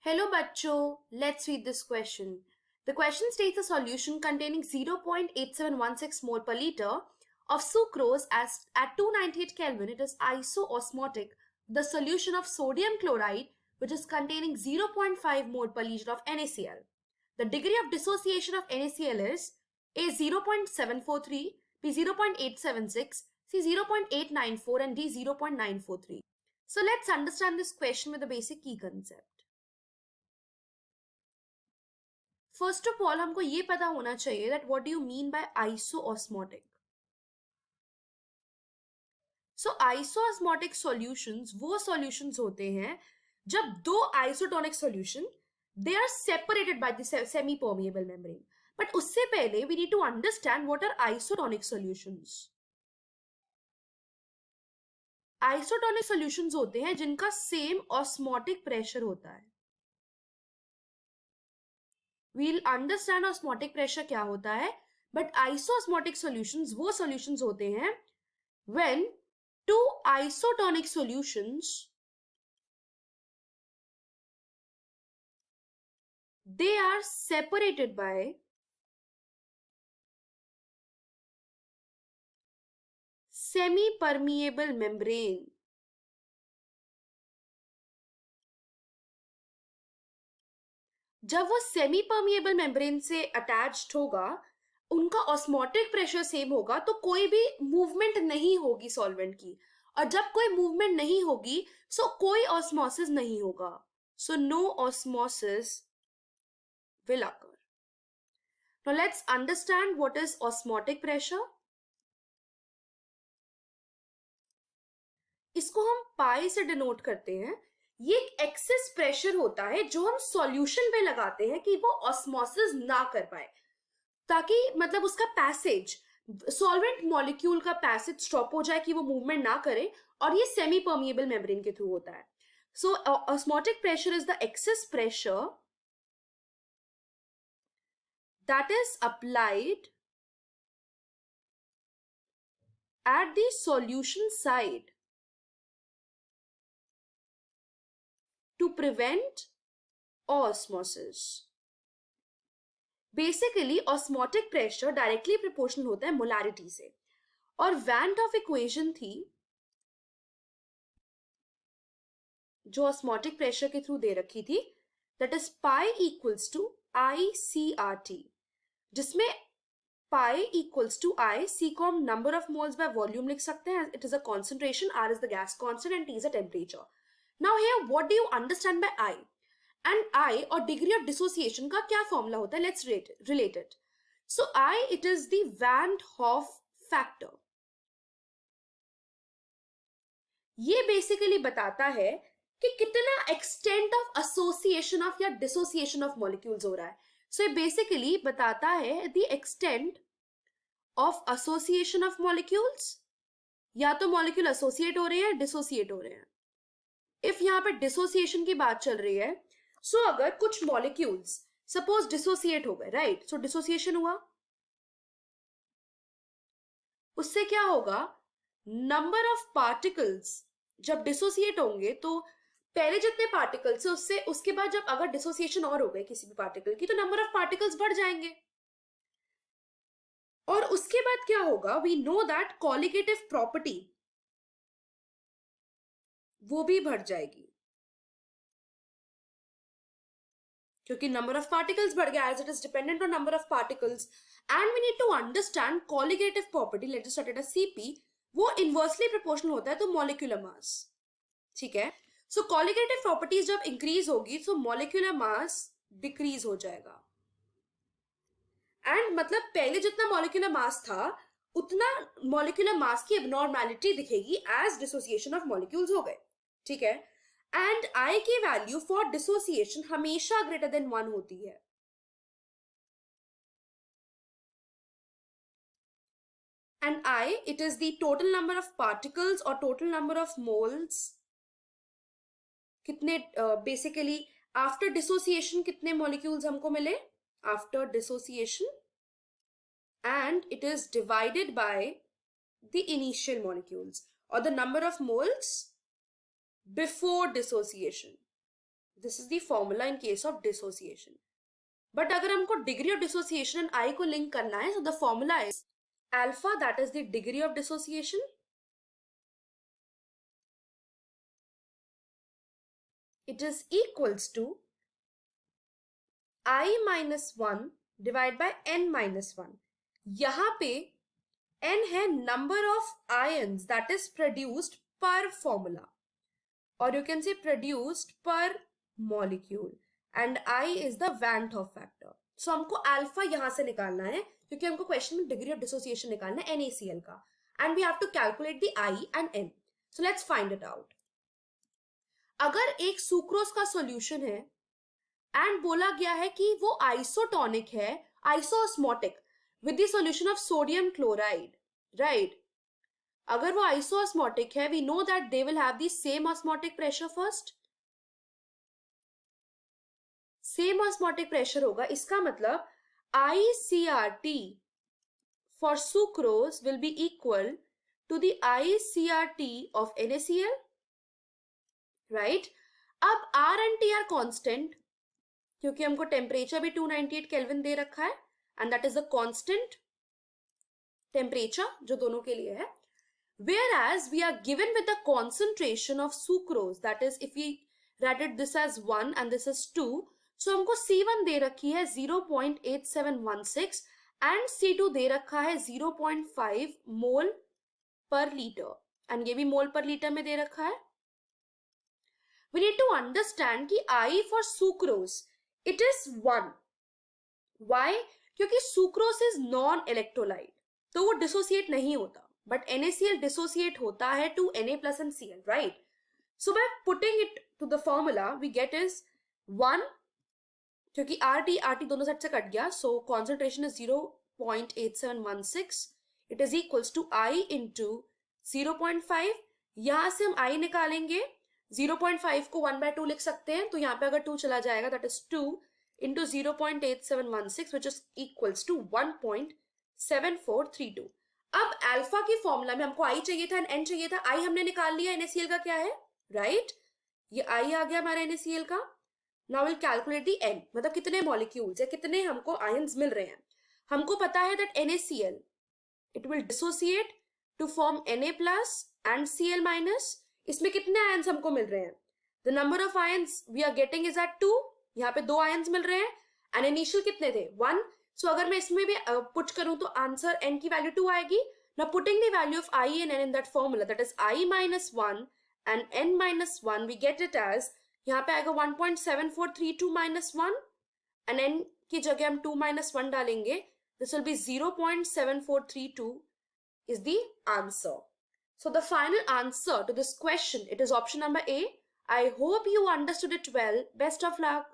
Hello bachcho, let's read this question. The question states a solution containing 0.8716 mole per liter of sucrose at 298 Kelvin. It is isoosmotic. The solution of sodium chloride, which is containing 0.5 mole per liter of NaCl. The degree of dissociation of NaCl is A 0.743, B 0.876, C 0.894 and D 0.943. So let's understand this question with a basic key concept. First of all हमको ये पता होना चाहिए that what do you mean by isosmotic. So isosmotic solutions वो solutions होते हैं जब दो isotonic solution they are separated by the semi permeable membrane. But उससे पहले we need to understand what are isotonic solutions. Isotonic solutions होते हैं जिनका सेम ऑस्मोटिक प्रेशर होता है. we'll understand osmotic pressure क्या होता है, but isoosmotic solutions वो solutions होते हैं when two isotonic solutions they are separated by semi-permeable membrane. जब वो सेमी परमिएबल मेम्ब्रेन से अटैच्ड होगा, उनका ऑस्मोटिक प्रेशर सेम होगा, तो कोई भी मूवमेंट नहीं होगी सॉल्वेंट की. और जब कोई मूवमेंट नहीं होगी सो कोई ऑस्मोसिस नहीं होगा. So no osmosis will occur. Now let's understand what is osmotic pressure. इसको हम पाई से डिनोट करते हैं. ये एक एक्सेस प्रेशर होता है जो हम सॉल्यूशन पे लगाते हैं कि वो ऑस्मोसिस ना कर पाए, ताकि मतलब उसका पैसेज सॉल्वेंट मॉलिक्यूल का पैसेज स्टॉप हो जाए कि वो मूवमेंट ना करे. और ये सेमी परमिएबल मेम्ब्रेन के थ्रू होता है. So osmotic pressure is the excess pressure that is applied at the solution side to prevent osmosis. Basically, osmotic pressure directly proportional होता है molarity से. और Van 't Hoff equation थी जो osmotic pressure के थ्रू दे रखी थी, that is pi equals to ICRT, जिसमें pi equals to I, C को हम number of moles by volume लिख सकते हैं. It is a concentration, R is the gas constant and T is a temperature. Now here what do you understand by I? And I or degree of dissociation का क्या formula होता है? Let's relate it. So I, it is the Van 't Hoff factor. ये basically बताता है कि कितना extent of association of या dissociation of molecules हो रहा है. So ये basically बताता है the extent of association of molecules, या तो molecule associate हो रहे हैं, dissociate हो रहे हैं. If यहाँ पे dissociation की बात चल रही है, so अगर कुछ molecules suppose dissociate हो गए, right? So dissociation हुआ, उससे क्या होगा? Number of particles जब dissociate होंगे तो पहले जितने पार्टिकल्स है उससे उसके बाद जब अगर डिसोसिएशन और हो गए किसी भी पार्टिकल की तो नंबर ऑफ पार्टिकल्स बढ़ जाएंगे. और उसके बाद क्या होगा? We know that colligative property वो भी बढ़ जाएगी क्योंकि नंबर ऑफ पार्टिकल्स बढ़ गया as it is dependent on number of particles. And we need to understand colligative property. Let us start at CP. वो इनवर्सली प्रोपोर्शनल होता है तो मॉलिक्यूलर मास. ठीक है. सो कॉलिगेटिव प्रॉपर्टीज जब increase होगी तो मॉलिक्यूलर मास डिक्रीज हो जाएगा. एंड मतलब पहले जितना मॉलिक्यूलर मास था उतना मॉलिक्यूलर मास की एबनॉर्मैलिटी दिखेगी एज डिसोसिएशन ऑफ मॉलिक्यूल्स हो गए. ठीक है. एंड आई की वैल्यू फॉर डिसोसिएशन हमेशा ग्रेटर देन 1 होती है. And I, it is the total number of particles or total number of moles. कितने बेसिकली आफ्टर डिसोसिएशन कितने मॉलिक्यूल्स हमको मिले after dissociation, and it is divided by the initial molecules और the number of moles before dissociation. This is the formula in case of dissociation. But अगर हमको degree of dissociation and I को link करना है, so the formula is alpha, that is the degree of dissociation, it is equals to I minus 1 divided by n minus 1. यहाँ पे n है number of ions that is produced per formula, or you can say produced per molecule, and I is the Van 't Hoff factor. So हमको alpha यहाँ से निकालना है क्योंकि हमको क्वेश्चन में डिग्री ऑफ डिसोसिएशन निकालना है NaCl का, and we have to calculate the I and n. So let's find it out. अगर एक सुक्रोज का सॉल्यूशन है एंड बोला गया है कि वो आइसोटोनिक है, isoosmotic with the solution of sodium chloride, right? अगर वो आइसोऑस्मोटिक है, we know that they will have the same osmotic pressure first, same osmotic pressure होगा. इसका मतलब ICRT for sucrose will be equal to the ICRT of NaCl, right? अब R and T are constant क्योंकि हमको temperature भी 298 kelvin दे रखा है, and that is the constant temperature जो दोनों के लिए है. Whereas we are given with the concentration of sucrose, that is if we rated this as 1 and this is 2, so हमको C1 दे रखी है 0.8716 and C2 दे रखा है 0.5 मोल पर लीटर, एंड ये भी मोल पर लीटर में दे रखा है. We need to understand कि I for sucrose it is 1. Why? क्योंकि sucrose is non-electrolyte, तो वो dissociate नहीं होता, but NaCl dissociate होता है to Na plus and Cl, right? So by putting it to the formula, we get is 1, क्योंकि RT दोनों साइड से कट गया, so concentration is 0.8716. It is equals to I into 0.5. यहाँ से हम I निकालेंगे, 0.5 को 1/2 लिख सकते हैं, तो यहाँ पे अगर 2 चला जाएगा, that is 2 into 0.8716, which is equals to 1.7432. अब अल्फा की फॉर्मूला में हमको I चाहिए था एंड N चाहिए था. I हमने निकाल लिया, NaCl का क्या है, राइट? ये I आ गया हमारा NaCl का. Now will calculate the N, मतलब कितने मॉलिक्यूल्स या कितने हमको आयंस मिल रहे हैं. हमको पता है that NaCl it will dissociate to form Na plus and Cl minus. इसमें कितने आयंस हमको मिल रहे हैं? The number of ions we are getting is at 2. यहाँ पे 2 आयंस मिल रहे हैं एंड इनिशियल कितने थे? 1. सो अगर मैं इसमें भी पुट करूं तो आंसर n की वैल्यू 2 आएगी. Now putting the value of I and n in that formula, that is I minus 1 and n minus 1, we get it as, यहाँ पे आएगा 1.7432 minus 1 and n की जगह हम 2 minus 1 डालेंगे. This will be 0.7432 is the answer. So the final answer to this question, it is option number A. I hope you understood it well. Best of luck.